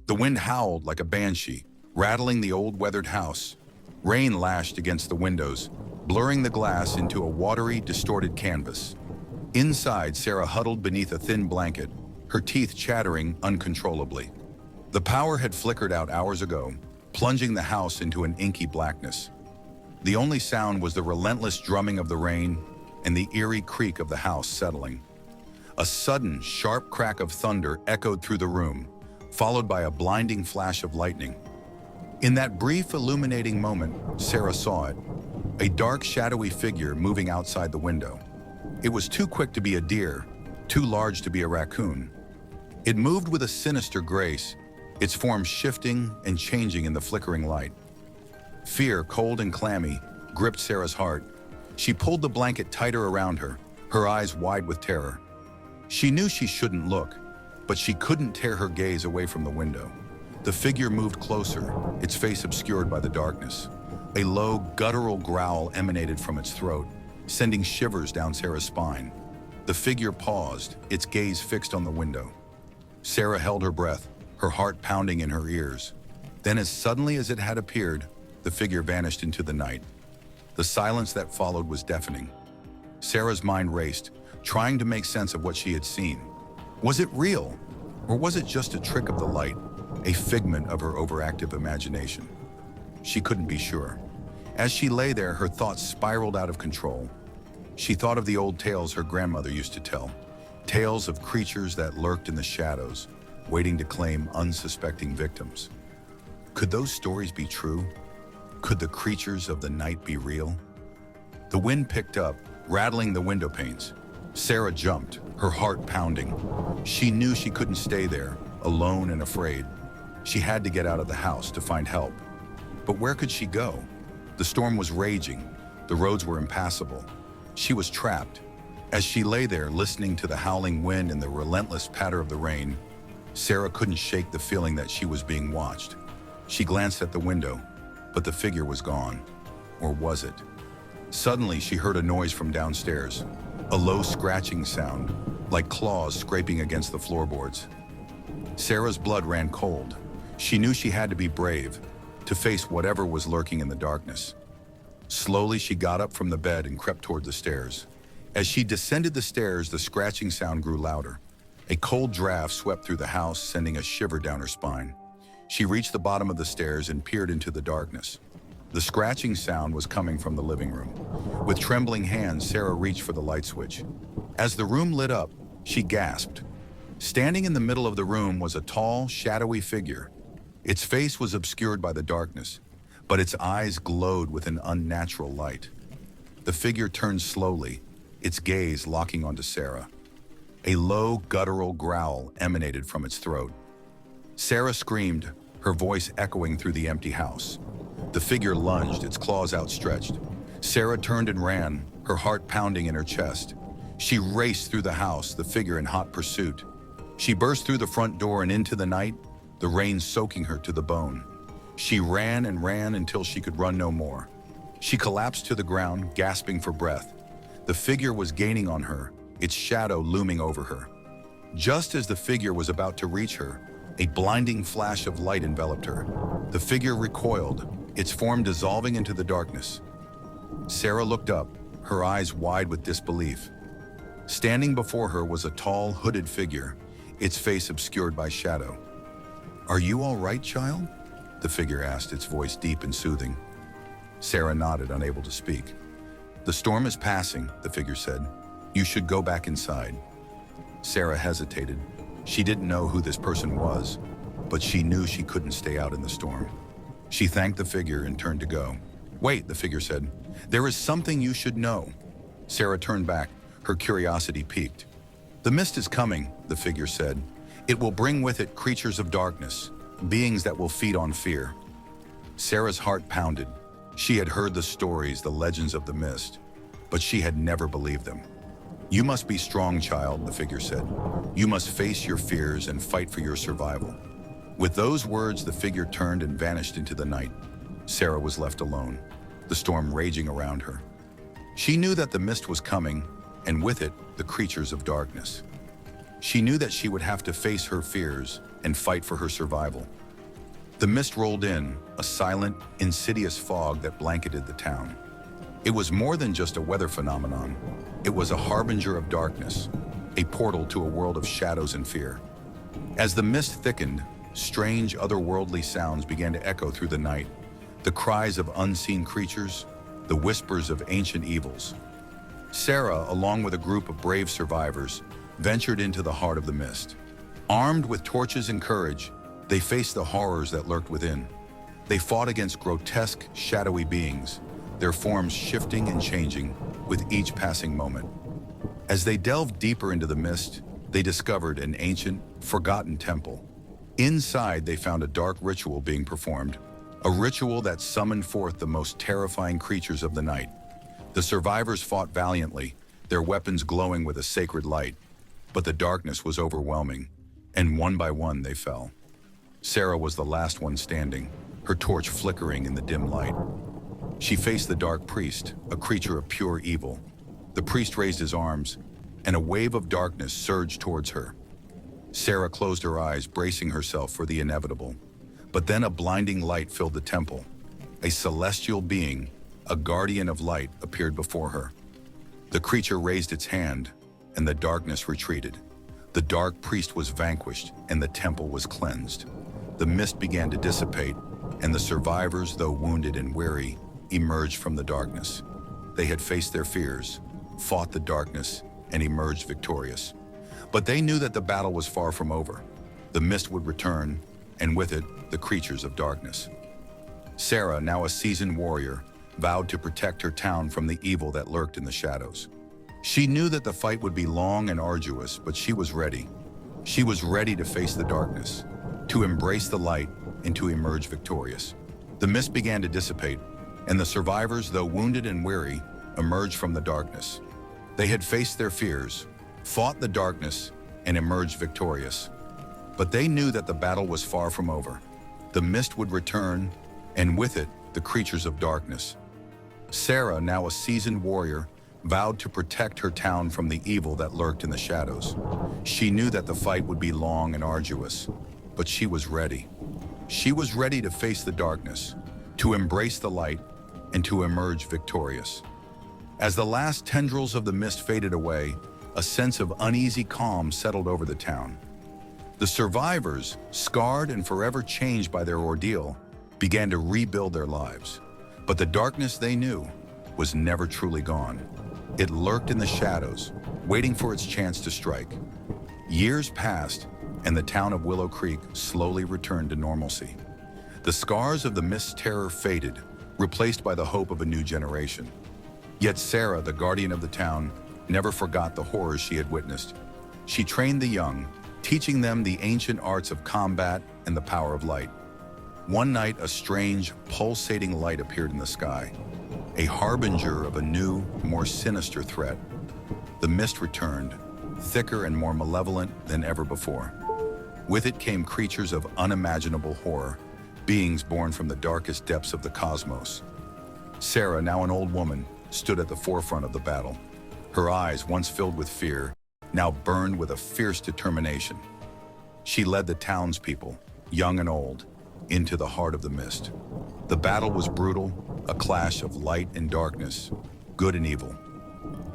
The wind howled like a banshee, rattling the old weathered house. Rain lashed against the windows, blurring the glass into a watery, distorted canvas. Inside, Sarah huddled beneath a thin blanket, her teeth chattering uncontrollably. The power had flickered out hours ago, plunging the house into an inky blackness. The only sound was the relentless drumming of the rain and the eerie creak of the house settling. A sudden, sharp crack of thunder echoed through the room, followed by a blinding flash of lightning. In that brief, illuminating moment, Sarah saw it, a dark, shadowy figure moving outside the window. It was too quick to be a deer, too large to be a raccoon. It moved with a sinister grace, its form shifting and changing in the flickering light. Fear, cold and clammy, gripped Sarah's heart. She pulled the blanket tighter around her, her eyes wide with terror. She knew she shouldn't look, but she couldn't tear her gaze away from the window. The figure moved closer, its face obscured by the darkness. A low, guttural growl emanated from its throat, sending shivers down Sarah's spine. The figure paused, its gaze fixed on the window. Sarah held her breath, her heart pounding in her ears. Then, as suddenly as it had appeared, the figure vanished into the night. The silence that followed was deafening. Sarah's mind raced, trying to make sense of what she had seen. Was it real? Or was it just a trick of the light, a figment of her overactive imagination? She couldn't be sure. As she lay there, her thoughts spiraled out of control. She thought of the old tales her grandmother used to tell, tales of creatures that lurked in the shadows, waiting to claim unsuspecting victims. Could those stories be true? Could the creatures of the night be real? The wind picked up, rattling the window panes. Sarah jumped, her heart pounding. She knew she couldn't stay there, alone and afraid. She had to get out of the house to find help. But where could she go? The storm was raging. The roads were impassable. She was trapped. As she lay there, listening to the howling wind and the relentless patter of the rain, Sarah couldn't shake the feeling that she was being watched. She glanced at the window, but the figure was gone. Or was it? Suddenly, she heard a noise from downstairs, a low scratching sound, like claws scraping against the floorboards. Sarah's blood ran cold. She knew she had to be brave, to face whatever was lurking in the darkness. Slowly, she got up from the bed and crept toward the stairs. As she descended the stairs, the scratching sound grew louder. A cold draft swept through the house, sending a shiver down her spine. She reached the bottom of the stairs and peered into the darkness. The scratching sound was coming from the living room. With trembling hands, Sarah reached for the light switch. As the room lit up, she gasped. Standing in the middle of the room was a tall, shadowy figure. Its face was obscured by the darkness, but its eyes glowed with an unnatural light. The figure turned slowly, its gaze locking onto Sarah. A low, guttural growl emanated from its throat. Sarah screamed, her voice echoing through the empty house. The figure lunged, its claws outstretched. Sarah turned and ran, her heart pounding in her chest. She raced through the house, the figure in hot pursuit. She burst through the front door and into the night, the rain soaking her to the bone. She ran and ran until she could run no more. She collapsed to the ground, gasping for breath. The figure was gaining on her, its shadow looming over her. Just as the figure was about to reach her, a blinding flash of light enveloped her. The figure recoiled, its form dissolving into the darkness. Sarah looked up, her eyes wide with disbelief. Standing before her was a tall, hooded figure, its face obscured by shadow. "Are you all right, child?" the figure asked, its voice deep and soothing. Sarah nodded, unable to speak. "The storm is passing," the figure said. "You should go back inside." Sarah hesitated. She didn't know who this person was, but she knew she couldn't stay out in the storm. She thanked the figure and turned to go. "Wait," the figure said. "There is something you should know." Sarah turned back, her curiosity piqued. "The mist is coming," the figure said. "It will bring with it creatures of darkness, beings that will feed on fear." Sarah's heart pounded. She had heard the stories, the legends of the mist, but she had never believed them. "You must be strong, child," the figure said. "You must face your fears and fight for your survival." With those words, the figure turned and vanished into the night. Sarah was left alone, the storm raging around her. She knew that the mist was coming, and with it, the creatures of darkness. She knew that she would have to face her fears and fight for her survival. The mist rolled in, a silent, insidious fog that blanketed the town. It was more than just a weather phenomenon. It was a harbinger of darkness, a portal to a world of shadows and fear. As the mist thickened, strange otherworldly sounds began to echo through the night. The cries of unseen creatures, the whispers of ancient evils. Sarah, along with a group of brave survivors, ventured into the heart of the mist. Armed with torches and courage, they faced the horrors that lurked within. They fought against grotesque, shadowy beings, their forms shifting and changing with each passing moment. As they delved deeper into the mist, they discovered an ancient, forgotten temple. Inside, they found a dark ritual being performed, a ritual that summoned forth the most terrifying creatures of the night. The survivors fought valiantly, their weapons glowing with a sacred light, but the darkness was overwhelming, and one by one they fell. Sarah was the last one standing, her torch flickering in the dim light. She faced the dark priest, a creature of pure evil. The priest raised his arms, and a wave of darkness surged towards her. Sarah closed her eyes, bracing herself for the inevitable. But then a blinding light filled the temple. A celestial being, a guardian of light, appeared before her. The creature raised its hand, and the darkness retreated. The dark priest was vanquished, and the temple was cleansed. The mist began to dissipate, and the survivors, though wounded and weary, emerged from the darkness. They had faced their fears, fought the darkness, and emerged victorious. But they knew that the battle was far from over. The mist would return, and with it, the creatures of darkness. Sarah, now a seasoned warrior, vowed to protect her town from the evil that lurked in the shadows. She knew that the fight would be long and arduous, but she was ready. She was ready to face the darkness, to embrace the light, and to emerge victorious. The mist began to dissipate, and the survivors, though wounded and weary, emerged from the darkness. They had faced their fears, fought the darkness, and emerged victorious. But they knew that the battle was far from over. The mist would return, and with it, the creatures of darkness. Sarah, now a seasoned warrior, vowed to protect her town from the evil that lurked in the shadows. She knew that the fight would be long and arduous, but she was ready. She was ready to face the darkness, to embrace the light, and to emerge victorious. As the last tendrils of the mist faded away, a sense of uneasy calm settled over the town. The survivors, scarred and forever changed by their ordeal, began to rebuild their lives. But the darkness they knew was never truly gone. It lurked in the shadows, waiting for its chance to strike. Years passed, and the town of Willow Creek slowly returned to normalcy. The scars of the mist's terror faded, replaced by the hope of a new generation. Yet Sarah, the guardian of the town, never forgot the horrors she had witnessed. She trained the young, teaching them the ancient arts of combat and the power of light. One night, a strange, pulsating light appeared in the sky, a harbinger of a new, more sinister threat. The mist returned, thicker and more malevolent than ever before. With it came creatures of unimaginable horror, beings born from the darkest depths of the cosmos. Sarah, now an old woman, stood at the forefront of the battle. Her eyes, once filled with fear, now burned with a fierce determination. She led the townspeople, young and old, into the heart of the mist. The battle was brutal, a clash of light and darkness, good and evil.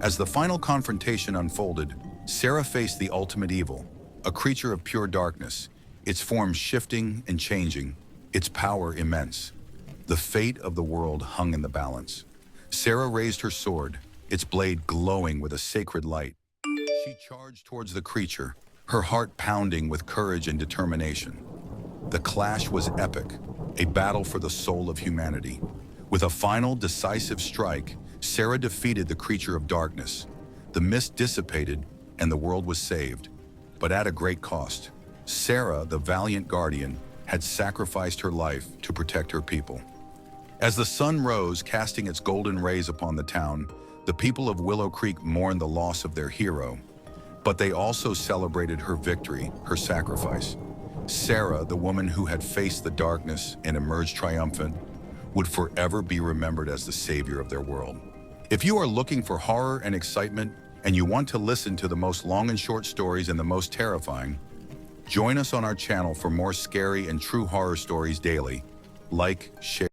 As the final confrontation unfolded, Sarah faced the ultimate evil, a creature of pure darkness, its form shifting and changing, its power immense. The fate of the world hung in the balance. Sarah raised her sword, its blade glowing with a sacred light. She charged towards the creature, her heart pounding with courage and determination. The clash was epic, a battle for the soul of humanity. With a final, decisive strike, Sarah defeated the creature of darkness. The mist dissipated, and the world was saved. But at a great cost. Sarah, the valiant guardian, had sacrificed her life to protect her people. As the sun rose, casting its golden rays upon the town, the people of Willow Creek mourned the loss of their hero. But they also celebrated her victory, her sacrifice. Sarah, the woman who had faced the darkness and emerged triumphant, would forever be remembered as the savior of their world. If you are looking for horror and excitement, and you want to listen to the most long and short stories and the most terrifying, join us on our channel for more scary and true horror stories daily. Like, share.